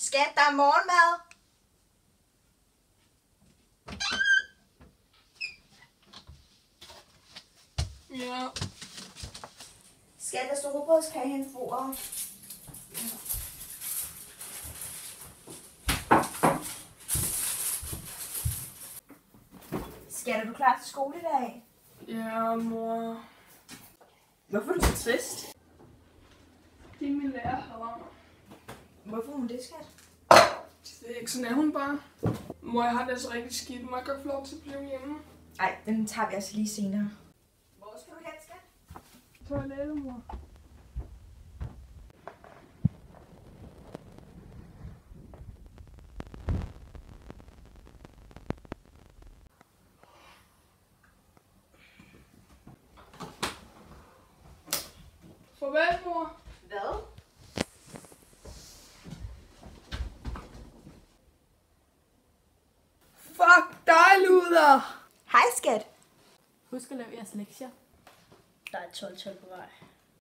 Skat, der er morgenmad. Ja. Skat, der står rugbrødskage hen for bordet. Skat, er du klar til skole i dag? Ja, mor. Hvorfor er du så trist? Det er min lærer herovre. Hvorfor er hun det, skat? Det er ikke sådan, er hun bare. Mor, jeg har det altså rigtig skidt. Må jeg godt få lov til at blive hjemme? Nej, den tager vi altså lige senere. Hvor skal du hen, skat? Toilettet, mor. Farvel, mor. Hvad? Fuck dig, luder! Hej, skat. Husk at lave jeres lektier. Der er 12 på vej.